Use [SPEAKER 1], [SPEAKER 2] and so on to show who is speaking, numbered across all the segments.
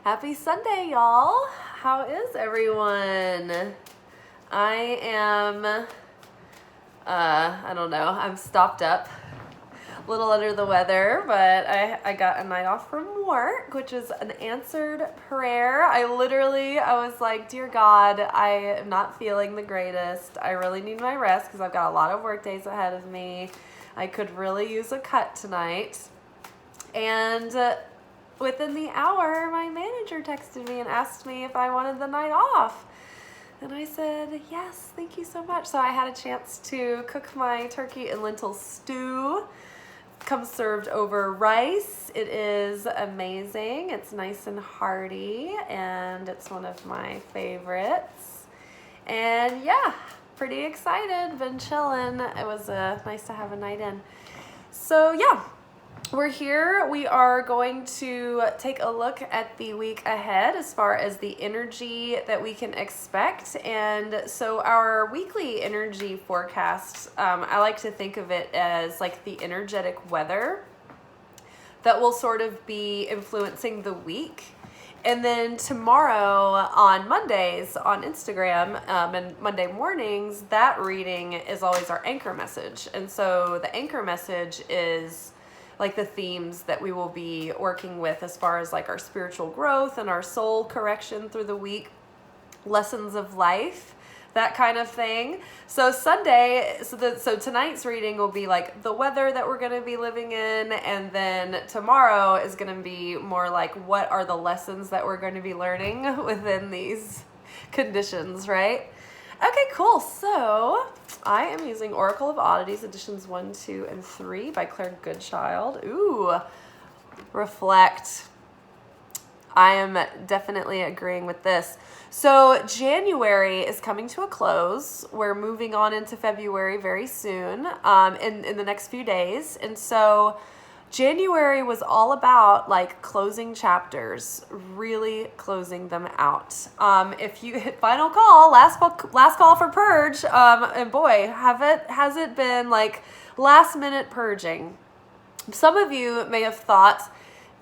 [SPEAKER 1] Happy Sunday, y'all. How is everyone? I am, I don't know, I'm stopped up, a little under the weather, but I got a night off from work, which is an answered prayer. I was like, dear God, I am not feeling the greatest. I really need my rest because I've got a lot of work days ahead of me. I could really use a cut tonight. And within the hour, my manager texted me and asked me if I wanted the night off. And I said, yes, thank you so much. So I had a chance to cook my turkey and lentil stew. Comes served over rice. It is amazing. It's nice and hearty, and it's one of my favorites. And yeah, pretty excited. Been chilling. It was nice to have a night in. So yeah. We're here. We are going to take a look at the week ahead as far as the energy that we can expect. And so our weekly energy forecast, I like to think of it as like the energetic weather that will sort of be influencing the week. And then tomorrow on Mondays on Instagram and Monday mornings, that reading is always our anchor message. And so the anchor message is like the themes that we will be working with as far as like our spiritual growth and our soul correction through the week, lessons of life, that kind of thing. So Sunday, so tonight's reading will be like the weather that we're going to be living in, and then tomorrow is going to be more like what are the lessons that we're going to be learning within these conditions, right? Okay, cool. So I am using Oracle of Oddities, editions 1, 2, and 3 by Claire Goodchild. Ooh, reflect. I am definitely agreeing with this. So January is coming to a close. We're moving on into February very soon, in the next few days. And so January was all about like closing chapters, really closing them out. If you hit final call, last call for purge, and boy, has it been like last minute purging. Some of you may have thought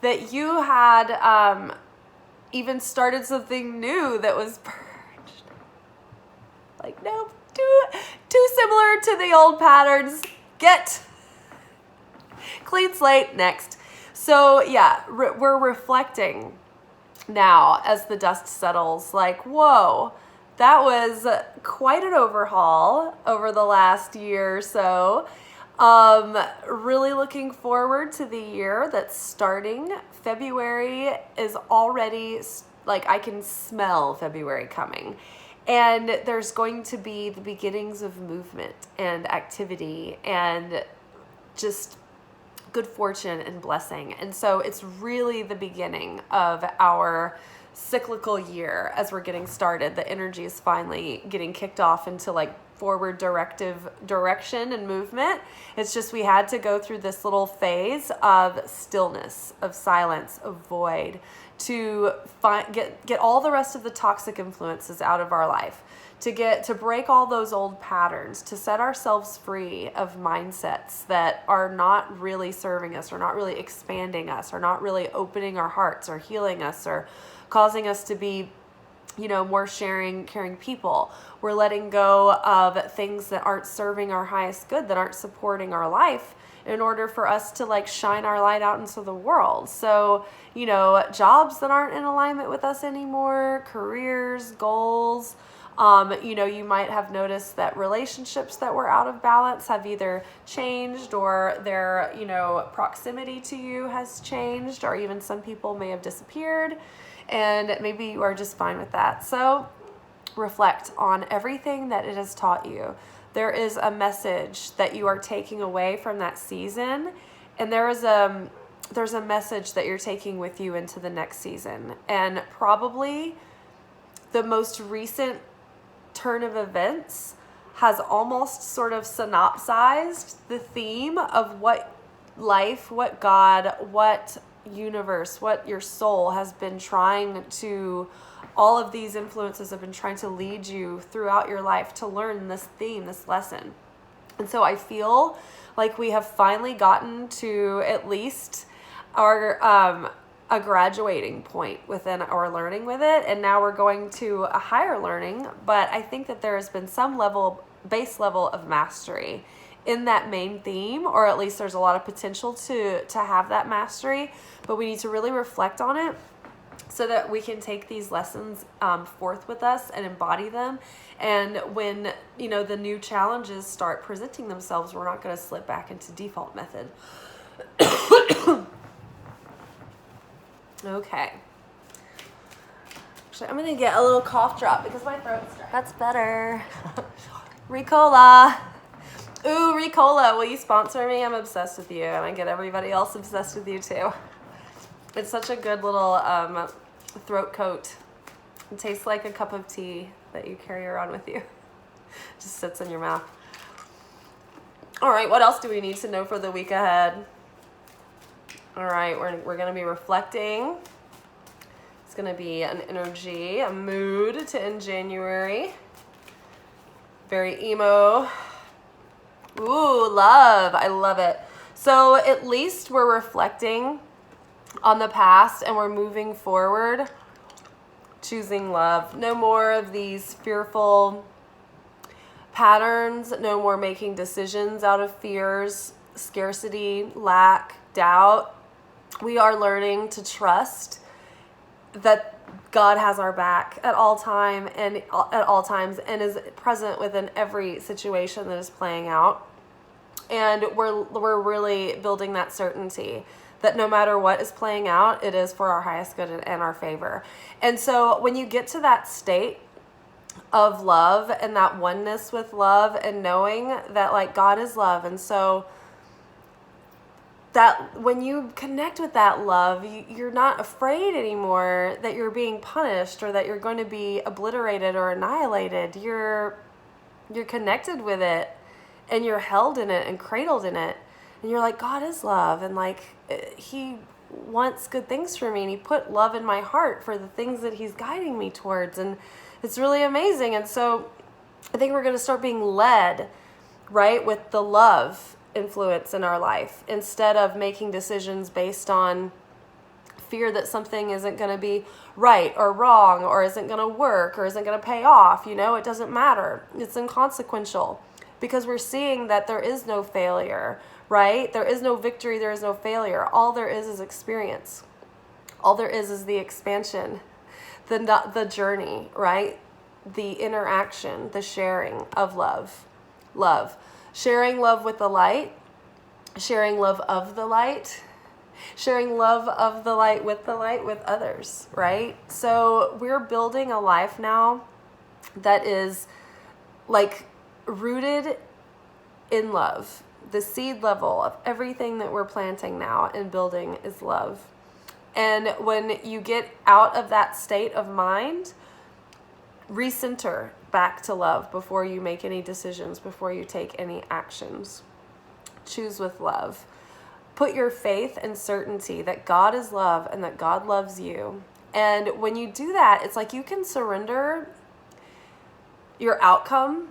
[SPEAKER 1] that you had even started something new that was purged. Like, nope, too similar to the old patterns. Get clean slate, next. So yeah, we're reflecting now as the dust settles, like, whoa, that was quite an overhaul over the last year or so. Really looking forward to the year that's starting. February is already, like, I can smell February coming. And there's going to be the beginnings of movement and activity and just good fortune and blessing. And so it's really the beginning of our cyclical year as we're getting started. The energy is finally getting kicked off into like forward direction and movement. It's just we had to go through this little phase of stillness, of silence, of void to get all the rest of the toxic influences out of our life, to break all those old patterns, to set ourselves free of mindsets that are not really serving us, or not really expanding us, or not really opening our hearts or healing us or causing us to be, more sharing, caring people. We're letting go of things that aren't serving our highest good, that aren't supporting our life, in order for us to like shine our light out into the world. So, jobs that aren't in alignment with us anymore, careers, goals. You might have noticed that relationships that were out of balance have either changed, or their, proximity to you has changed, or even some people may have disappeared, and maybe you are just fine with that. So reflect on everything that it has taught you. There is a message that you are taking away from that season, and there's a message that you're taking with you into the next season. And probably the most recent turn of events has almost sort of synopsized the theme of what life, what God, what universe, what your soul has been trying to, all of these influences have been trying to lead you throughout your life to learn this theme, this lesson. And so I feel like we have finally gotten to at least our a graduating point within our learning with it, and now we're going to a higher learning. But I think that there has been some base level of mastery in that main theme, or at least there's a lot of potential to have that mastery, but we need to really reflect on it so that we can take these lessons forth with us and embody them. And when, the new challenges start presenting themselves, we're not going to slip back into default method. Okay. Actually, I'm going to get a little cough drop because my throat's dry. That's better. Ricola. Ooh, Ricola. Will you sponsor me? I'm obsessed with you, and I get everybody else obsessed with you too. It's such a good little throat coat. It tastes like a cup of tea that you carry around with you. Just sits in your mouth. All right, what else do we need to know for the week ahead? All right, we're going to be reflecting. It's going to be an energy, a mood to end January. Very emo. Ooh, love. I love it. So at least we're reflecting on the past and we're moving forward, choosing love. No more of these fearful patterns. No more making decisions out of fears, scarcity, lack, doubt. We are learning to trust that God has our back at all times and is present within every situation that is playing out. And we're really building that certainty that no matter what is playing out, it is for our highest good and our favor. And so when you get to that state of love and that oneness with love and knowing that like God is love, and so that when you connect with that love, you're not afraid anymore that you're being punished or that you're going to be obliterated or annihilated. You're connected with it and you're held in it and cradled in it. And you're like, God is love, and like he wants good things for me, and he put love in my heart for the things that he's guiding me towards, and it's really amazing. And so I think we're going to start being led, right, with the love influence in our life instead of making decisions based on fear that something isn't going to be right or wrong or isn't going to work or isn't going to pay off. It doesn't matter. It's inconsequential because we're seeing that there is no failure, right? There is no victory. There is no failure. All there is experience. All there is the expansion, the journey, right? The interaction, the sharing of love. Sharing love with the light, sharing love of the light, sharing love of the light with others, right? So we're building a life now that is like rooted in love. The seed level of everything that we're planting now and building is love. And when you get out of that state of mind, recenter back to love before you make any decisions, before you take any actions. Choose with love. Put your faith and certainty that God is love and that God loves you. And when you do that, it's like you can surrender your outcome,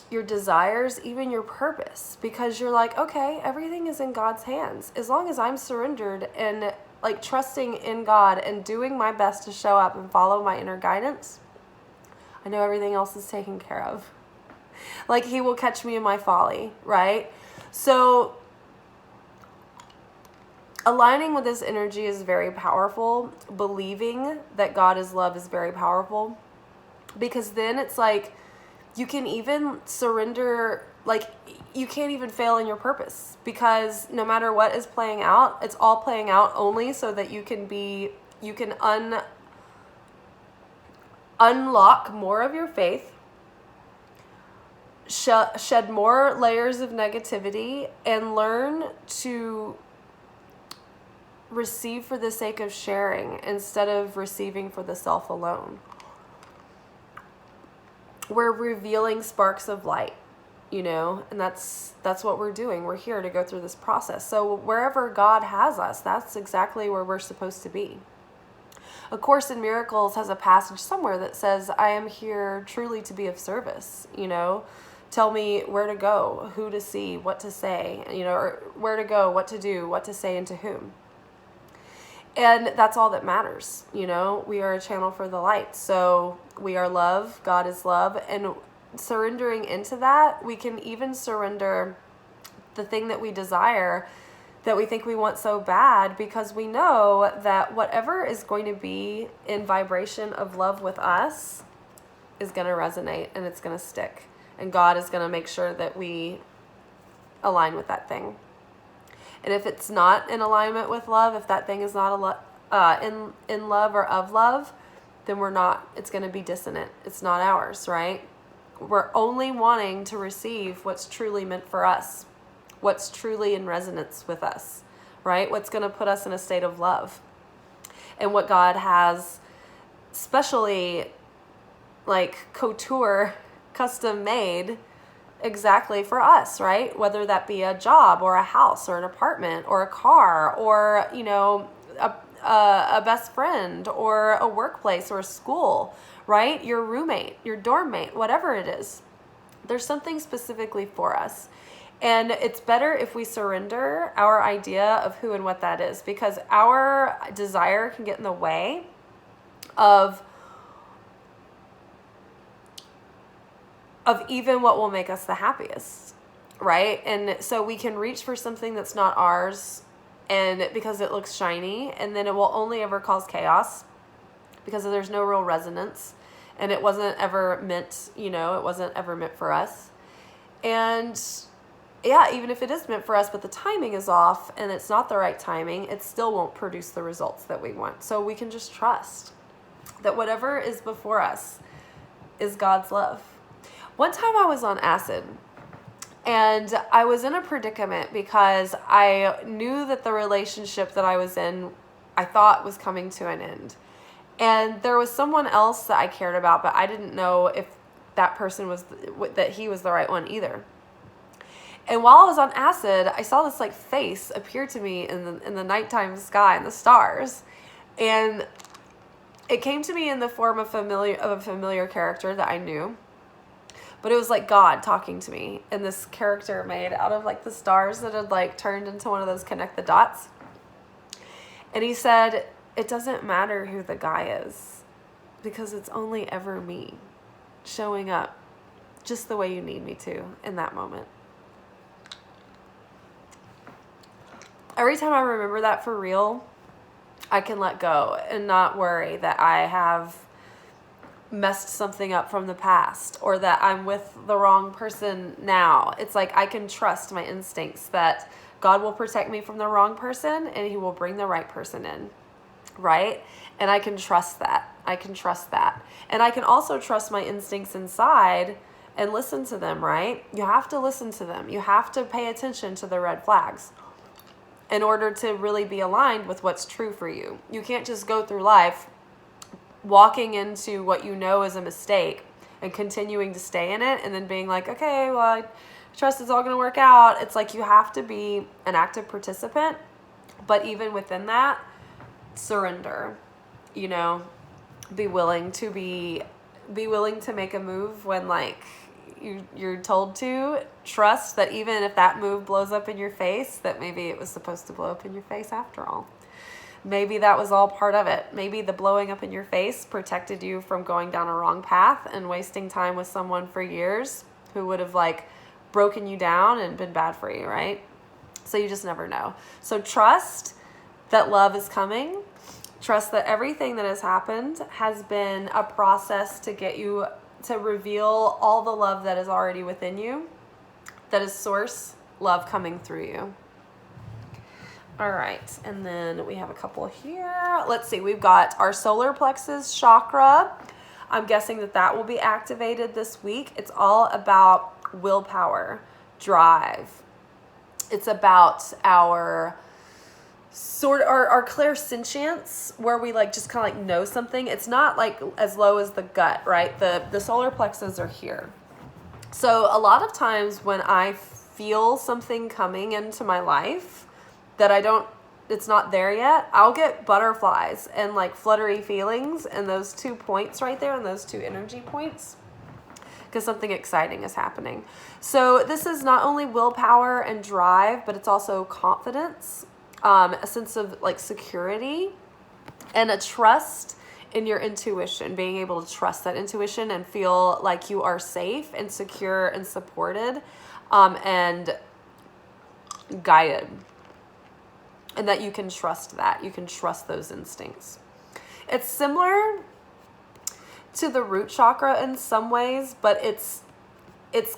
[SPEAKER 1] your desires, even your purpose, because you're like, okay, everything is in God's hands. As long as I'm surrendered and like trusting in God and doing my best to show up and follow my inner guidance, I know everything else is taken care of. Like he will catch me in my folly, right? So aligning with this energy is very powerful. Believing that God is love is very powerful, because then it's like you can even surrender, like you can't even fail in your purpose, because no matter what is playing out, it's all playing out only so that you can unlock more of your faith, shed more layers of negativity, and learn to receive for the sake of sharing instead of receiving for the self alone. We're revealing sparks of light, and that's what we're doing. We're here to go through this process. So wherever God has us, that's exactly where we're supposed to be. A Course in Miracles has a passage somewhere that says, I am here truly to be of service, Tell me where to go, who to see, what to say, or where to go, what to do, what to say, and to whom. And that's all that matters. You know, we are a channel for the light. So we are love. God is love. And surrendering into that, we can even surrender the thing that we desire, that we think we want so bad, because we know that whatever is going to be in vibration of love with us is going to resonate and it's going to stick. And God is going to make sure that we align with that thing. And if it's not in alignment with love, if that thing is not in love or of love, then we're not, it's going to be dissonant. It's not ours, right? We're only wanting to receive what's truly meant for us, what's truly in resonance with us, right? What's going to put us in a state of love. And what God has specially like couture, custom made exactly for us, right? Whether that be a job or a house or an apartment or a car or, you know, a best friend or a workplace or a school, right? Your roommate, your dorm mate, whatever it is. There's something specifically for us. And it's better if we surrender our idea of who and what that is, because our desire can get in the way of even what will make us the happiest, right? And so we can reach for something that's not ours, and because it looks shiny, and then it will only ever cause chaos because there's no real resonance, and it wasn't ever meant, you know, it wasn't ever meant for us. And yeah, even if it is meant for us, but the timing is off and it's not the right timing, it still won't produce the results that we want. So we can just trust that whatever is before us is God's love. One time I was on acid, and I was in a predicament because I knew that the relationship that I was in, I thought was coming to an end. And there was someone else that I cared about, but I didn't know if that person was, that he was the right one either. And while I was on acid, I saw this like face appear to me in the nighttime sky and the stars. And it came to me in the form of a familiar character that I knew. But it was like God talking to me, and this character made out of like the stars that had like turned into one of those connect the dots. And he said, it doesn't matter who the guy is, because it's only ever me showing up just the way you need me to in that moment. Every time I remember that for real, I can let go and not worry that I have messed something up from the past or that I'm with the wrong person now. It's like I can trust my instincts that God will protect me from the wrong person and he will bring the right person in, right? And I can trust that. I can trust that. And I can also trust my instincts inside and listen to them, right? You have to listen to them. You have to pay attention to the red flags in order to really be aligned with what's true for you. You can't just go through life walking into what you know is a mistake and continuing to stay in it and then being like, okay, well, I trust it's all going to work out. It's like you have to be an active participant, but even within that, surrender, you know, be willing to make a move when like you're told to. Trust that even if that move blows up in your face, that maybe it was supposed to blow up in your face after all. Maybe that was all part of it. Maybe the blowing up in your face protected you from going down a wrong path and wasting time with someone for years who would have like broken you down and been bad for you, right? So you just never know. So trust that love is coming. Trust that everything that has happened has been a process to get you to reveal all the love that is already within you, that is source love coming through you. All right, and then we have a couple here. Let's see, we've got our solar plexus chakra. I'm guessing that will be activated this week. It's all about willpower, drive. It's about our clairsentience, where we like just kind of like know something. It's not like as low as the gut, right? The solar plexus are here. So a lot of times when I feel something coming into my life that it's not there yet, I'll get butterflies and like fluttery feelings in those 2 points right there, and those 2 energy points, because something exciting is happening. So this is not only willpower and drive, but it's also confidence, a sense of like security, and a trust in your intuition, being able to trust that intuition and feel like you are safe and secure and supported, and guided, and that you can trust that. You can trust those instincts. It's similar to the root chakra in some ways, but it's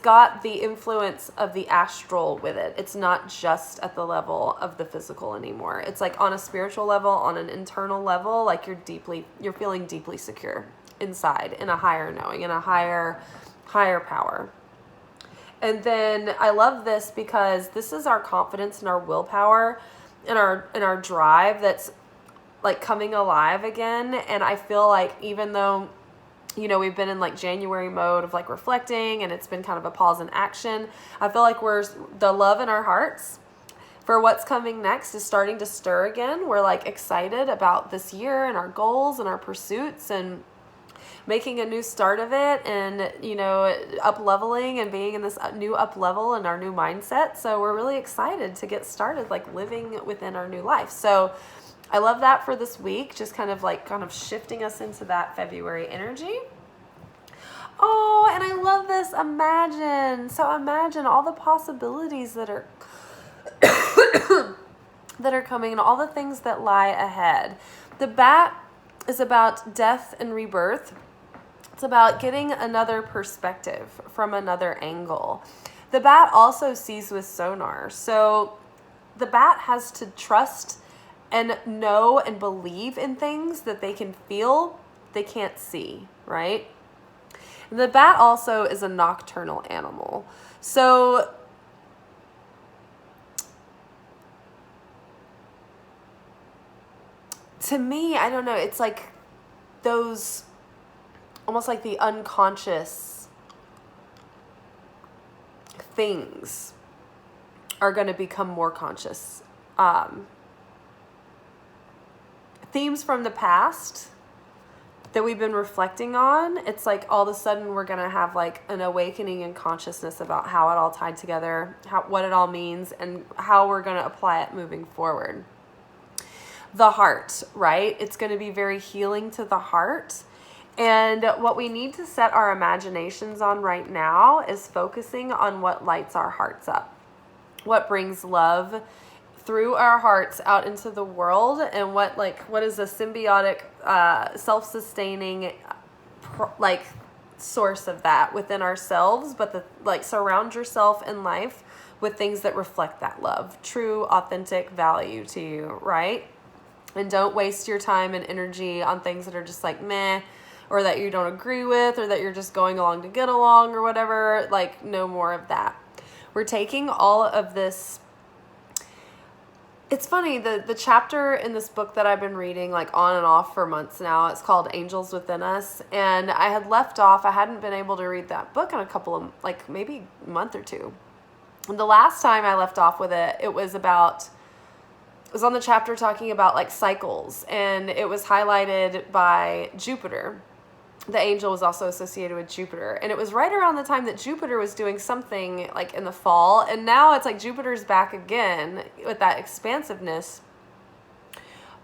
[SPEAKER 1] got the influence of the astral with it. It's not just at the level of the physical anymore. It's like on a spiritual level, on an internal level, like you're feeling deeply secure inside, in a higher knowing, in a higher power. And then I love this because this is our confidence and our willpower and our drive that's like coming alive again. And I feel like even though, you know, we've been in like January mode of like reflecting and it's been kind of a pause in action, I feel like the love in our hearts for what's coming next is starting to stir again. We're like excited about this year and our goals and our pursuits and making a new start of it, and, you know, up leveling and being in this new up level and our new mindset. So we're really excited to get started, like living within our new life. So I love that for this week, just kind of shifting us into that February energy. Oh, and I love this. Imagine all the possibilities that are that are coming and all the things that lie ahead. The bat is about death and rebirth. It's about getting another perspective from another angle. The bat also sees with sonar. So the bat has to trust and know and believe in things that they can feel, they can't see, right? And the bat also is a nocturnal animal. So to me, I don't know, it's like those, almost like the unconscious things are going to become more conscious. Themes from the past that we've been reflecting on, it's like all of a sudden we're going to have like an awakening in consciousness about how it all tied together, what it all means, and how we're going to apply it moving forward. The heart, right? It's going to be very healing to the heart. And what we need to set our imaginations on right now is focusing on what lights our hearts up, what brings love through our hearts out into the world, and what is a symbiotic, self-sustaining, source of that within ourselves. But surround yourself in life with things that reflect that love, true, authentic value to you, right? And don't waste your time and energy on things that are just like meh, or that you don't agree with, or that you're just going along to get along or whatever. Like, no more of that. We're taking all of this. It's funny, the chapter in this book that I've been reading like on and off for months now, it's called Angels Within Us. And I had left off, I hadn't been able to read that book in a couple of, maybe a month or two. And the last time I left off with it, it was on the chapter talking about like cycles, and it was highlighted by Jupiter. The angel was also associated with Jupiter, and it was right around the time that Jupiter was doing something like in the fall, and now it's like Jupiter's back again with that expansiveness.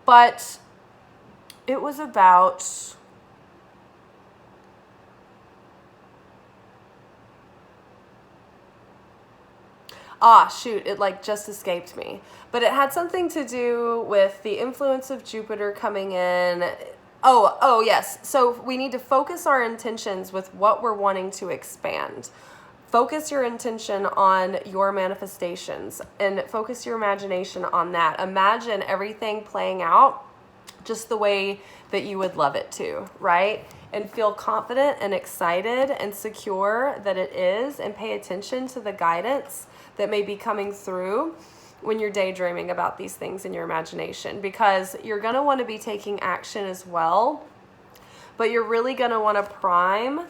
[SPEAKER 1] But it was about it just escaped me. But it had something to do with the influence of Jupiter coming in. Oh, yes. So we need to focus our intentions with what we're wanting to expand. Focus your intention on your manifestations and focus your imagination on that. Imagine everything playing out just the way that you would love it to, right? And feel confident and excited and secure that it is, and pay attention to the guidance that may be coming through when you're daydreaming about these things in your imagination, because you're going to want to be taking action as well, but you're really going to want to prime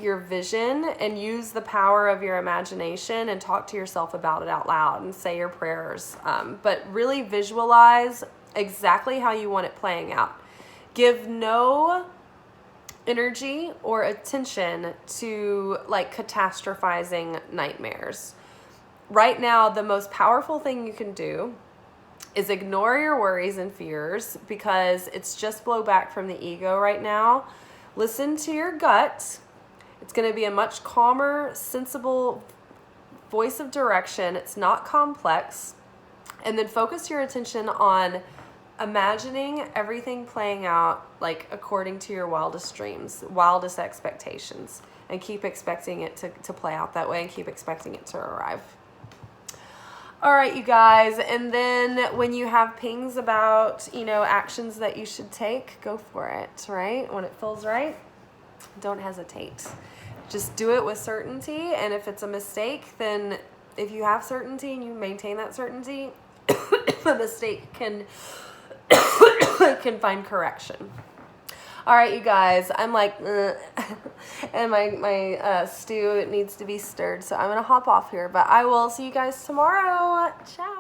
[SPEAKER 1] your vision and use the power of your imagination and talk to yourself about it out loud and say your prayers. But really visualize exactly how you want it playing out. Give no energy or attention to catastrophizing nightmares. Right now, the most powerful thing you can do is ignore your worries and fears because it's just blowback from the ego right now. Listen to your gut. It's going to be a much calmer, sensible voice of direction. It's not complex. And then focus your attention on imagining everything playing out like according to your wildest dreams, wildest expectations, and keep expecting it to play out that way and keep expecting it to arrive. All right, you guys. And then when you have pings about, actions that you should take, go for it, right? When it feels right, don't hesitate. Just do it with certainty. And if it's a mistake, then if you have certainty and you maintain that certainty, the mistake can find correction. All right, you guys, I'm like, and my stew needs to be stirred, so I'm going to hop off here, but I will see you guys tomorrow. Ciao.